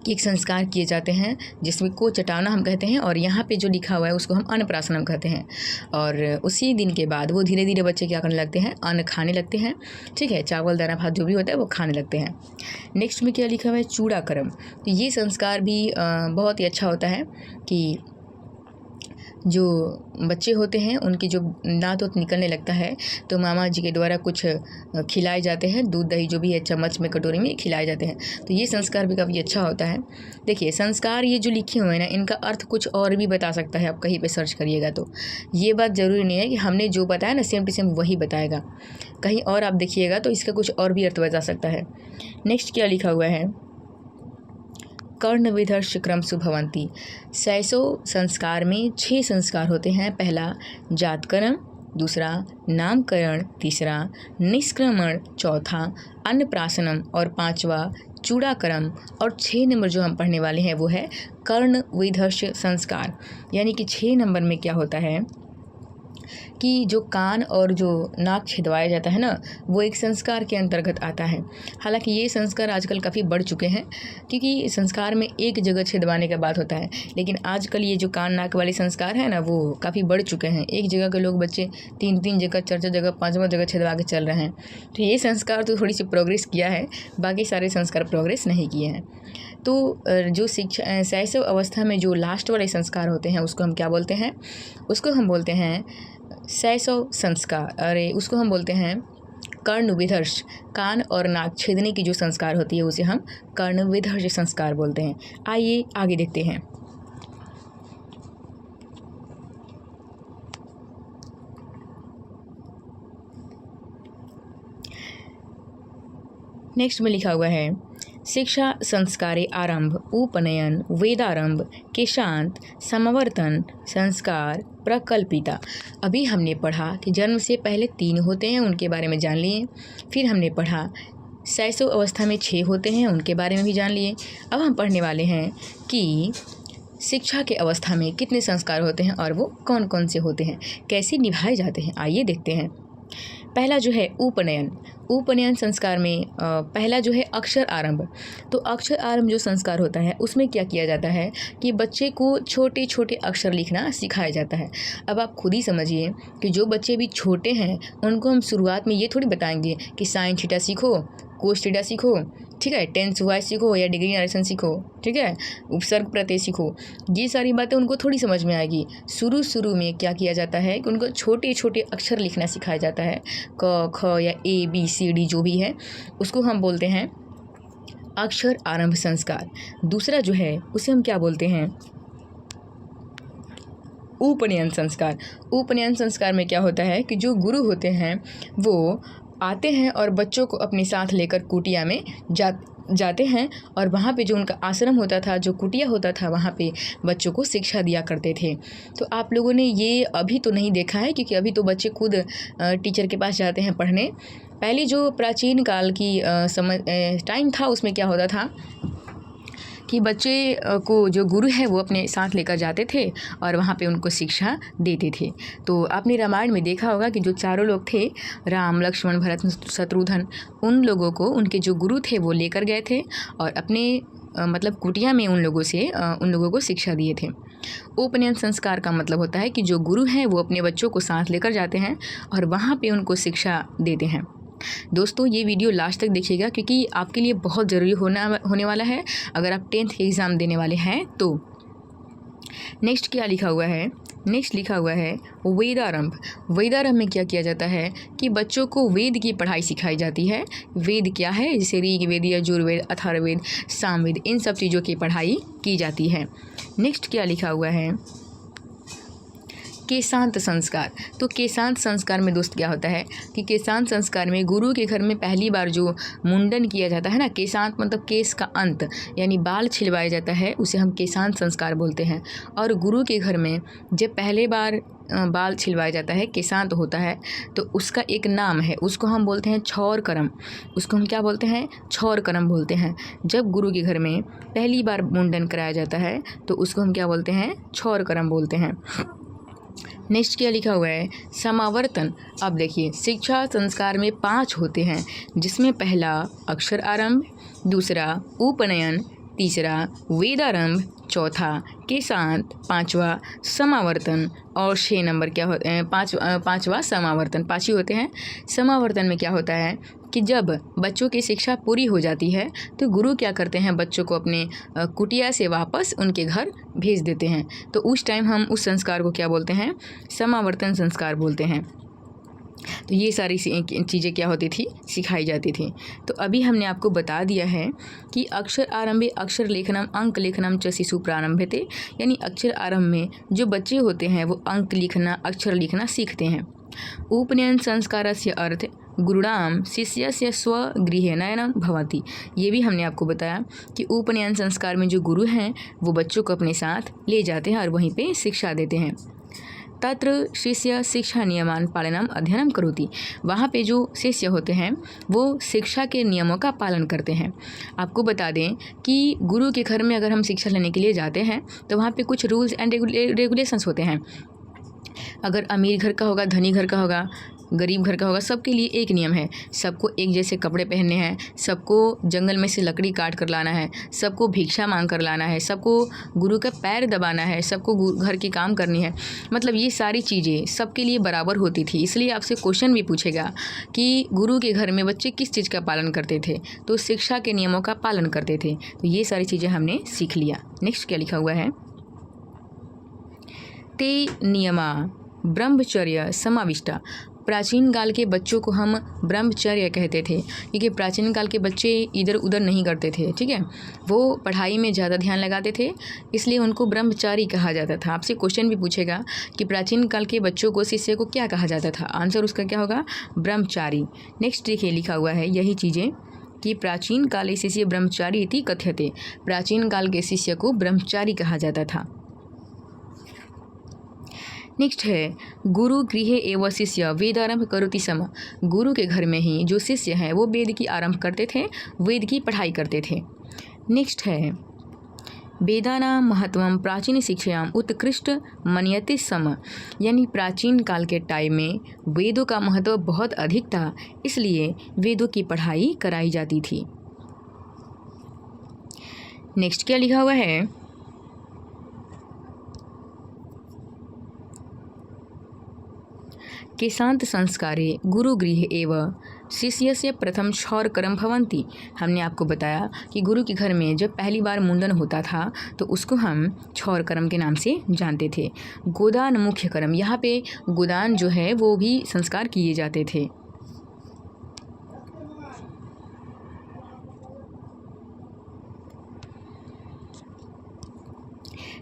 कि एक संस्कार किए जाते हैं जिसमें को चटावना हम कहते हैं, और यहाँ पे जो लिखा हुआ है उसको हम अन्नप्राशनम कहते हैं। और उसी दिन के बाद वो धीरे धीरे बच्चे क्या करने लगते हैं, अन्न खाने लगते हैं, ठीक है। चावल दाना भात जो भी होता है वो खाने लगते हैं। नेक्स्ट में क्या लिखा हुआ है, चूड़ाकर्म। तो ये संस्कार भी बहुत ही अच्छा होता है कि जो बच्चे होते हैं उनकी जो दांत वात निकलने लगता है तो मामा जी के द्वारा कुछ खिलाए जाते हैं, दूध दही जो भी है चम्मच में कटोरी में खिलाए जाते हैं। तो ये संस्कार भी काफ़ी अच्छा होता है। देखिए संस्कार ये जो लिखे हुए हैं ना इनका अर्थ कुछ और भी बता सकता है, आप कहीं पे सर्च करिएगा तो ये बात ज़रूरी नहीं है कि हमने जो बताया ना सेम टू सेम वही बताएगा, कहीं और आप देखिएगा तो इसका कुछ और भी अर्थ बता सकता है। नेक्स्ट क्या लिखा हुआ है, कर्ण विधर्ष क्रम सुभवंती। 600 संस्कार में 6 संस्कार होते हैं। पहला जातकर्म, दूसरा नामकरण, तीसरा निष्क्रमण, चौथा अन्नप्राशनम और पांचवा चूड़ाकर्म, और 6 नंबर जो हम पढ़ने वाले हैं वो है कर्ण विधर्ष संस्कार। यानी कि 6 नंबर में क्या होता है कि जो कान और जो नाक छिदवाया जाता है ना वो एक संस्कार के अंतर्गत आता है। हालांकि ये संस्कार आजकल काफ़ी बढ़ चुके हैं क्योंकि संस्कार में एक जगह छिदवाने का बात होता है, लेकिन आजकल ये जो कान नाक वाले संस्कार है ना वो काफ़ी बढ़ चुके हैं। एक जगह के लोग बच्चे 3 जगह 4 जगह 5वां जगह छिदवा के चल रहे हैं। तो ये संस्कार तो थोड़ी सी प्रोग्रेस किया है, बाकी सारे संस्कार प्रोग्रेस नहीं किए हैं। तो जो शिक्षा शैशव अवस्था में जो लास्ट वाले संस्कार होते हैं उसको हम क्या बोलते हैं, उसको हम बोलते हैं शैशव संस्कार, अरे उसको हम बोलते हैं कर्ण विधर्ष। कान और नाक छेदने की जो संस्कार होती है उसे हम कर्ण विधर्ष संस्कार बोलते हैं। आइए आगे देखते हैं। नेक्स्ट में लिखा हुआ है शिक्षा संस्कारे आरंभ, उपनयन, वेदारंभ, केशांत, समावर्तन, संस्कार, प्रकल्पिता। अभी हमने पढ़ा कि जन्म से पहले 3 होते हैं, उनके बारे में जान लिए। फिर हमने पढ़ा शैशव अवस्था में 6 होते हैं, उनके बारे में भी जान लिए। अब हम पढ़ने वाले हैं कि शिक्षा के अवस्था में कितने संस्कार होते हैं और वो कौन कौन से होते हैं, कैसे निभाए जाते हैं। आइए देखते हैं। पहला जो है उपनयन। उपनयन संस्कार में पहला जो है अक्षर आरंभ। तो अक्षर आरंभ जो संस्कार होता है उसमें क्या किया जाता है कि बच्चे को छोटे छोटे अक्षर लिखना सिखाया जाता है। अब आप खुद ही समझिए कि जो बच्चे भी छोटे हैं उनको हम शुरुआत में ये थोड़ी बताएंगे कि साइन थीटा सीखो, कोस थीटा सीखो, ठीक है, टेंस वाइज सीखो या डिग्री नरेशन सीखो, ठीक है, उपसर्ग प्रत्यय सीखो, ये सारी बातें उनको थोड़ी समझ में आएगी। शुरू में क्या किया जाता है कि उनको छोटे छोटे अक्षर लिखना सिखाया जाता है, क ख या ABCD जो भी है उसको हम बोलते हैं अक्षर आरंभ संस्कार। दूसरा जो है उसे हम क्या बोलते हैं, उपनयन संस्कार। उपनयन संस्कार में क्या होता है कि जो गुरु होते हैं वो आते हैं और बच्चों को अपने साथ लेकर कुटिया में जाते हैं और वहाँ पे जो उनका आश्रम होता था, जो कुटिया होता था, वहाँ पे बच्चों को शिक्षा दिया करते थे। तो आप लोगों ने ये अभी तो नहीं देखा है क्योंकि अभी तो बच्चे खुद टीचर के पास जाते हैं पढ़ने। पहले जो प्राचीन काल की टाइम था उसमें क्या होता था कि बच्चे को जो गुरु है वो अपने साथ लेकर जाते थे और वहाँ पे उनको शिक्षा देते थे। तो आपने रामायण में देखा होगा कि जो चारों लोग थे, राम लक्ष्मण भरत शत्रुघ्न, उन लोगों को उनके जो गुरु थे वो लेकर गए थे और अपने मतलब कुटिया में उन लोगों को शिक्षा दिए थे। उपनयन संस्कार का मतलब होता है कि जो गुरु हैं वो अपने बच्चों को साथ लेकर जाते हैं और वहाँ पे उनको शिक्षा देते हैं। दोस्तों ये वीडियो लास्ट तक देखिएगा क्योंकि आपके लिए बहुत ज़रूरी होने वाला है अगर आप 10th के एग्ज़ाम देने वाले हैं तो। नेक्स्ट क्या लिखा हुआ है, नेक्स्ट लिखा हुआ है वेदारंभ। वेदारंभ में क्या किया जाता है कि बच्चों को वेद की पढ़ाई सिखाई जाती है। वेद क्या है, जैसे ऋग्वेद, यजुर्वेद, अथर्ववेद, सामवेद, इन सब चीज़ों की पढ़ाई की जाती है। नेक्स्ट क्या लिखा हुआ है, केशांत संस्कार। तो केशांत संस्कार में दोस्त क्या होता है कि केशांत संस्कार में गुरु के घर में पहली बार जो मुंडन किया जाता है ना, केशांत मतलब केस का अंत यानी बाल छिलवाया जाता है, उसे हम केशांत संस्कार बोलते हैं। और गुरु के घर में जब पहले बार बाल छिलवाया जाता है, केशांत होता है, तो उसका एक नाम है, उसको हम बोलते हैं छौर करम। उसको हम क्या बोलते हैं, छौर करम बोलते हैं। जब गुरु के घर में पहली बार मुंडन कराया जाता है तो उसको हम क्या बोलते हैं, छौर करम बोलते हैं। नेक्स्ट क्या लिखा हुआ है, समावर्तन। अब देखिए शिक्षा संस्कार में 5 होते हैं जिसमें पहला अक्षर आरंभ, दूसरा उपनयन, तीसरा वेदारंभ, चौथा केशांत, 5वां समावर्तन और 6 नंबर क्या होते हैं, 5वां समावर्तन। 5 ही होते हैं। समावर्तन में क्या होता है कि जब बच्चों की शिक्षा पूरी हो जाती है तो गुरु क्या करते हैं, बच्चों को अपने कुटिया से वापस उनके घर भेज देते हैं। तो उस टाइम हम उस संस्कार को क्या बोलते हैं, समावर्तन संस्कार बोलते हैं। तो ये सारी चीज़ें क्या होती थी, सिखाई जाती थी। तो अभी हमने आपको बता दिया है कि अक्षर आरंभे अक्षर लेखनम अंक लेखनम च शिशु प्रारंभते, यानी अक्षर आरंभ में जो बच्चे होते हैं वो अंक लिखना, अक्षर लिखना सीखते हैं। उपनयन संस्कारस्य अर्थ गुरुणाम शिष्यस्य स्वगृहे नयनं भवति। ये भी हमने आपको बताया कि उपनयन संस्कार में जो गुरु हैं वो बच्चों को अपने साथ ले जाते हैं और वहीं पे शिक्षा देते हैं। तत्र शिष्य शिक्षा नियमान पालनम अध्ययनम करोति। वहाँ पे जो शिष्य होते हैं वो शिक्षा के नियमों का पालन करते हैं। आपको बता दें कि गुरु के घर में अगर हम शिक्षा लेने के लिए जाते हैं तो वहाँ पे कुछ रूल्स एंड रेगुलेशंस होते हैं। अगर अमीर घर का होगा, धनी घर का होगा, गरीब घर का होगा, सबके लिए एक नियम है, सबको एक जैसे कपड़े पहनने हैं, सबको जंगल में से लकड़ी काट कर लाना है, सबको भिक्षा मांग कर लाना है, सबको गुरु का पैर दबाना है, सबको घर की काम करनी है। मतलब ये सारी चीज़ें सबके लिए बराबर होती थी। इसलिए आपसे क्वेश्चन भी पूछेगा कि गुरु के घर में बच्चे किस चीज़ का पालन करते थे, तो शिक्षा के नियमों का पालन करते थे। तो ये सारी चीज़ें हमने सीख लिया। नेक्स्ट क्या लिखा हुआ है, ते नियमा ब्रह्मचर्य समाविष्टा। प्राचीन काल के बच्चों को हम ब्रह्मचर्य कहते थे क्योंकि प्राचीन काल के बच्चे इधर उधर नहीं करते थे, ठीक है, वो पढ़ाई में ज़्यादा ध्यान लगाते थे, इसलिए उनको ब्रह्मचारी कहा जाता था। आपसे क्वेश्चन भी पूछेगा कि प्राचीन काल के बच्चों को, शिष्य को क्या कहा जाता था, आंसर उसका क्या होगा, ब्रह्मचारी। नेक्स्ट देखिए लिखा हुआ है यही चीज़ें कि प्राचीन काले शिष्य ब्रह्मचारी इति कथ्यते। प्राचीन काल के शिष्य को ब्रह्मचारी कहा जाता था। नेक्स्ट है गुरु गृहे एव शिष्य वेदारंभ करोति सम। गुरु के घर में ही जो शिष्य हैं वो वेद की आरंभ करते थे, वेद की पढ़ाई करते थे। नेक्स्ट है वेदानां महत्वम प्राचीन शिक्षायाम उत्कृष्ट मन्यते सम। यानी प्राचीन काल के टाइम में वेदों का महत्व बहुत अधिक था, इसलिए वेदों की पढ़ाई कराई जाती थी। नेक्स्ट क्या लिखा हुआ है, केशांत संस्कारे गुरुगृह एव शिष्यस्य प्रथम क्षौरकरम भवन्ति। हमने आपको बताया कि गुरु के घर में जब पहली बार मुंडन होता था तो उसको हम क्षौरकरम के नाम से जानते थे। गोदान मुख्य कर्म, यहाँ पे गोदान जो है वो भी संस्कार किए जाते थे।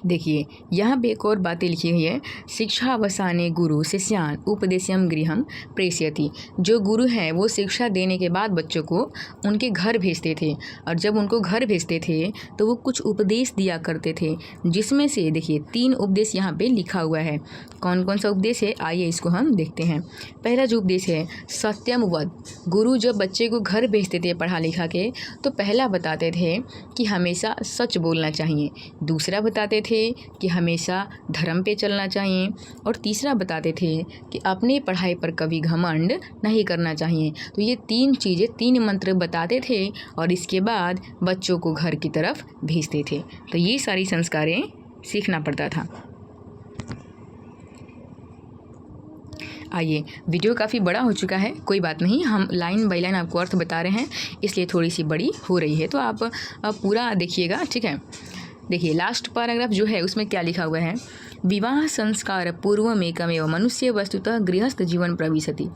देखिए यहाँ पे एक और बातें लिखी हुई है, शिक्षावसाने गुरु शिष्यान उपदेशम गृहम प्रेषयति। जो गुरु हैं वो शिक्षा देने के बाद बच्चों को उनके घर भेजते थे, और जब उनको घर भेजते थे तो वो कुछ उपदेश दिया करते थे, जिसमें से देखिए 3 उपदेश यहाँ पे लिखा हुआ है। कौन कौन सा उपदेश है, आइए इसको हम देखते हैं। पहला जो उपदेश है सत्यम वद। गुरु जब बच्चे को घर भेजते थे पढ़ा लिखा के तो पहला बताते थे कि हमेशा सच बोलना चाहिए, दूसरा बताते थे कि हमेशा धर्म पे चलना चाहिए, और तीसरा बताते थे कि अपने पढ़ाई पर कभी घमंड नहीं करना चाहिए। तो ये 3 चीज़ें, 3 मंत्र बताते थे और इसके बाद बच्चों को घर की तरफ भेजते थे। तो ये सारी संस्कारें सीखना पड़ता था। आइए, वीडियो काफ़ी बड़ा हो चुका है, कोई बात नहीं, हम लाइन बाय लाइन आपको अर्थ बता रहे हैं, इसलिए थोड़ी सी बड़ी हो रही है, तो आप पूरा देखिएगा, ठीक है। देखिए लास्ट पैराग्राफ जो है उसमें क्या लिखा हुआ है, विवाह संस्कार पूर्वमेकमेव मनुष्य वस्तुतः गृहस्थ जीवन प्रविशति।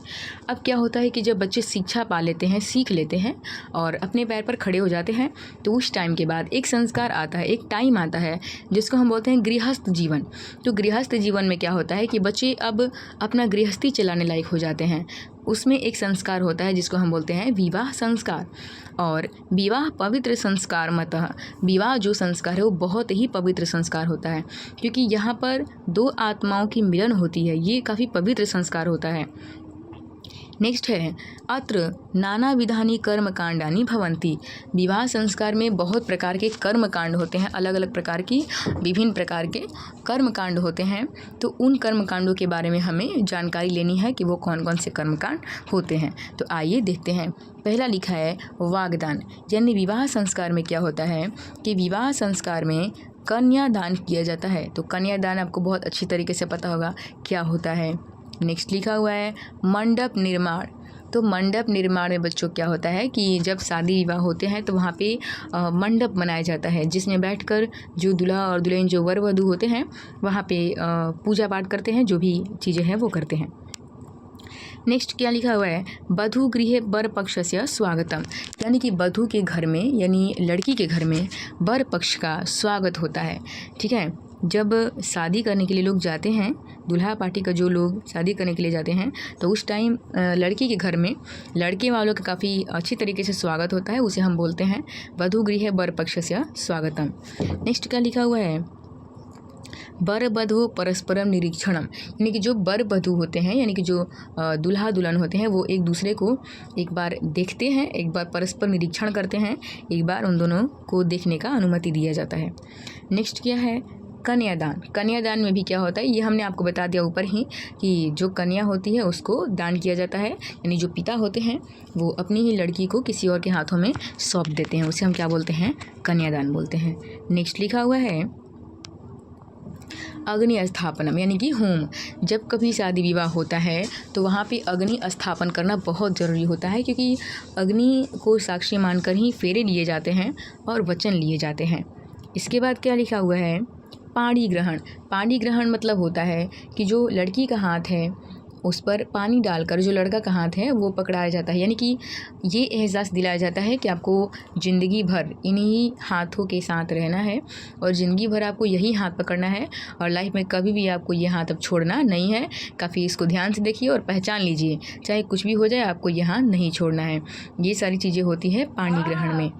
अब क्या होता है कि जब बच्चे शिक्षा पा लेते हैं, सीख लेते हैं और अपने पैर पर खड़े हो जाते हैं, तो उस टाइम के बाद एक संस्कार आता है, एक टाइम आता है जिसको हम बोलते हैं गृहस्थ जीवन। तो गृहस्थ जीवन में क्या होता है कि बच्चे अब अपना गृहस्थी चलाने लायक हो जाते हैं। उसमें एक संस्कार होता है जिसको हम बोलते हैं विवाह संस्कार। और विवाह पवित्र संस्कार मतः, विवाह जो संस्कार है वो बहुत ही पवित्र संस्कार होता है, क्योंकि यहाँ पर 2 आत्माओं की मिलन होती है, ये काफ़ी पवित्र संस्कार होता है। नेक्स्ट है अत्र नाना विधानी कर्म कांडानी भवंती। विवाह संस्कार में बहुत प्रकार के कर्म कांड होते हैं, अलग अलग प्रकार की विभिन्न प्रकार के कर्म कांड होते हैं। तो उन कर्म कांडों के बारे में हमें जानकारी लेनी है कि वो कौन कौन से कर्म कांड होते हैं। तो आइए देखते हैं। पहला लिखा है वागदान, यानी विवाह संस्कार में क्या होता है कि विवाह संस्कार में कन्यादान किया जाता है। तो कन्यादान आपको बहुत अच्छी तरीके से पता होगा क्या होता है। नेक्स्ट लिखा हुआ है मंडप निर्माण। तो मंडप निर्माण में बच्चों क्या होता है कि जब शादी विवाह होते हैं तो वहाँ पे मंडप बनाया जाता है, जिसमें बैठकर जो दूल्हा और दुल्हन जो वर वधू होते हैं वहाँ पे पूजा पाठ करते हैं, जो भी चीज़ें हैं वो करते हैं। नेक्स्ट क्या लिखा हुआ है वधू गृहे वर पक्षस्य स्वागतम, यानी कि वधू के घर में यानी लड़की के घर में वर पक्ष का स्वागत होता है। ठीक है, जब शादी करने के लिए लोग जाते हैं, दूल्हा पार्टी का जो लोग शादी करने के लिए जाते हैं, तो उस टाइम लड़की के घर में लड़के वालों का काफ़ी अच्छी तरीके से स्वागत होता है, उसे हम बोलते हैं वधू गृहे वर पक्षस्य स्वागतम। नेक्स्ट क्या लिखा हुआ है वर वधू परस्परम निरीक्षणम, यानी कि जो वर वधू होते हैं यानी कि जो दूल्हा दुल्हन होते हैं वो एक दूसरे को एक बार देखते हैं, एक बार परस्पर निरीक्षण करते हैं, एक बार उन दोनों को देखने का अनुमति दिया जाता है। नेक्स्ट क्या है कन्यादान। कन्यादान में भी क्या होता है ये हमने आपको बता दिया ऊपर ही कि जो कन्या होती है उसको दान किया जाता है, यानी जो पिता होते हैं वो अपनी ही लड़की को किसी और के हाथों में सौंप देते हैं, उसे हम क्या बोलते हैं कन्यादान बोलते हैं। नेक्स्ट लिखा हुआ है अग्नि स्थापनम, यानी कि होम। जब कभी शादी विवाह होता है तो वहाँ पे अग्नि स्थापन करना बहुत ज़रूरी होता है, क्योंकि अग्नि को साक्षी मानकर ही फेरे लिए जाते हैं और वचन लिए जाते हैं। इसके बाद क्या लिखा हुआ है पाणी ग्रहण। पाणी ग्रहण मतलब होता है कि जो लड़की का हाथ है उस पर पानी डालकर जो लड़का का हाथ है वो पकड़ाया जाता है, यानी कि ये एहसास दिलाया जाता है कि आपको ज़िंदगी भर इन्हीं हाथों के साथ रहना है और ज़िंदगी भर आपको यही हाथ पकड़ना है और लाइफ में कभी भी आपको ये हाथ अब छोड़ना नहीं है। काफ़ी इसको ध्यान से देखिए और पहचान लीजिए, चाहे कुछ भी हो जाए आपको ये हाथ नहीं छोड़ना है। ये सारी चीज़ें होती है पाणी ग्रहण में।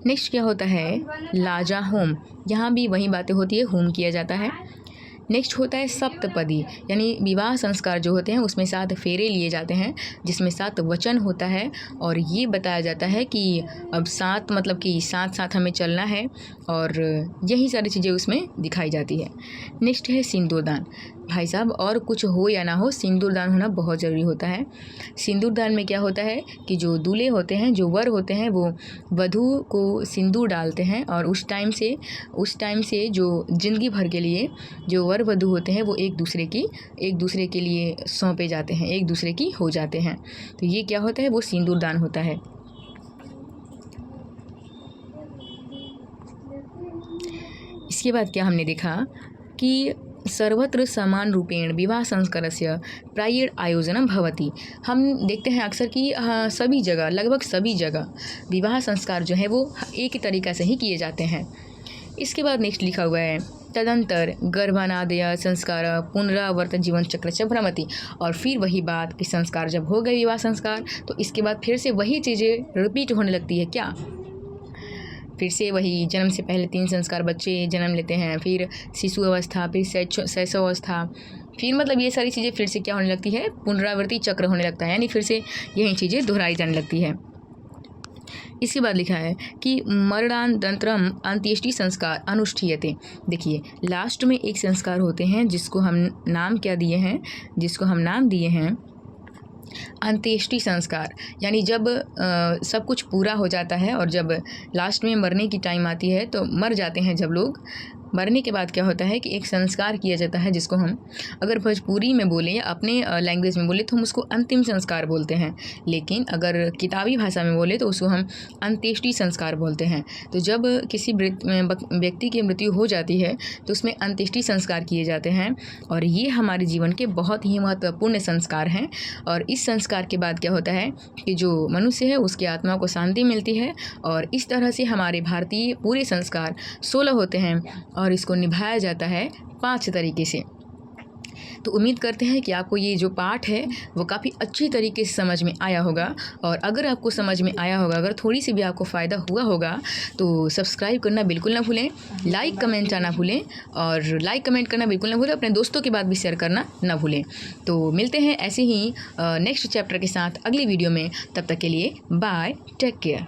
नेक्स्ट क्या होता है लाजा होम, यहाँ भी वही बातें होती है, होम किया जाता है। नेक्स्ट होता है सप्तपदी, यानी विवाह संस्कार जो होते हैं उसमें 7 फेरे लिए जाते हैं, जिसमें 7 वचन होता है और ये बताया जाता है कि अब 7 मतलब कि साथ साथ हमें चलना है, और यही सारी चीज़ें उसमें दिखाई जाती है। नेक्स्ट है सिंदूरदान। भाई साहब और कुछ हो या ना हो, सिंदूर दान होना बहुत ज़रूरी होता है। सिंदूर दान में क्या होता है कि जो दूल्हे होते हैं, जो वर होते हैं, वो वधू को सिंदूर डालते हैं और उस टाइम से जो ज़िंदगी भर के लिए जो वर वधू होते हैं वो एक दूसरे के लिए सौंपे जाते हैं, एक दूसरे की हो जाते हैं। तो ये क्या होता है, वो सिंदूर दान होता है। इसके बाद क्या हमने देखा कि सर्वत्र समान रूपेण विवाह संस्कारस्य प्रायेण आयोजनम भवति। हम देखते हैं अक्सर कि सभी जगह, लगभग सभी जगह विवाह संस्कार जो है वो एक ही तरीक़ा से ही किए जाते हैं। इसके बाद नेक्स्ट लिखा हुआ है तदंतर गर्भानादय संस्कार पुनरावर्त जीवन चक्र च भ्रमति। और फिर वही बात कि संस्कार जब हो गए विवाह संस्कार तो इसके बाद फिर से वही चीज़ें रिपीट होने लगती है। क्या? फिर से वही जन्म से पहले 3 संस्कार बच्चे जन्म लेते हैं, फिर शिशु अवस्था, फिर शैशव अवस्था, फिर मतलब ये सारी चीज़ें फिर से क्या होने लगती है, पुनरावर्ती चक्र होने लगता है, यानी फिर से यही चीज़ें दोहराई जाने लगती है। इसके बाद लिखा है कि मरणानंतरम अंत्येष्टि संस्कार अनुष्ठीयते। देखिए लास्ट में एक संस्कार होते हैं जिसको हम नाम दिए हैं अंत्येष्टि संस्कार। यानी जब सब कुछ पूरा हो जाता है और जब लास्ट में मरने की टाइम आती है तो मर जाते हैं जब लोग, मरने के बाद क्या होता है कि एक संस्कार किया जाता है जिसको हम अगर भोजपुरी में बोलें या अपने लैंग्वेज में बोले तो हम उसको अंतिम संस्कार बोलते हैं, लेकिन अगर किताबी भाषा में बोले तो उसको हम अंत्येष्टि संस्कार बोलते हैं। तो जब किसी व्यक्ति की मृत्यु हो जाती है तो उसमें अंत्येष्टि संस्कार किए जाते हैं और ये हमारे जीवन के बहुत ही महत्वपूर्ण संस्कार हैं। और इस संस्कार के बाद क्या होता है कि जो मनुष्य है उसकी आत्मा को शांति मिलती है। और इस तरह से हमारे भारतीय पूरे संस्कार 16 होते हैं और इसको निभाया जाता है 5 तरीके से। तो उम्मीद करते हैं कि आपको ये जो पाठ है वो काफ़ी अच्छी तरीके से समझ में आया होगा। और अगर आपको समझ में आया होगा, अगर थोड़ी सी भी आपको फ़ायदा हुआ होगा तो सब्सक्राइब करना बिल्कुल ना भूलें, लाइक कमेंट ना भूलें, और लाइक कमेंट करना बिल्कुल ना भूलें, अपने दोस्तों के बाद भी शेयर करना ना भूलें। तो मिलते हैं ऐसे ही नेक्स्ट चैप्टर के साथ अगली वीडियो में। तब तक के लिए बाय, टेक केयर।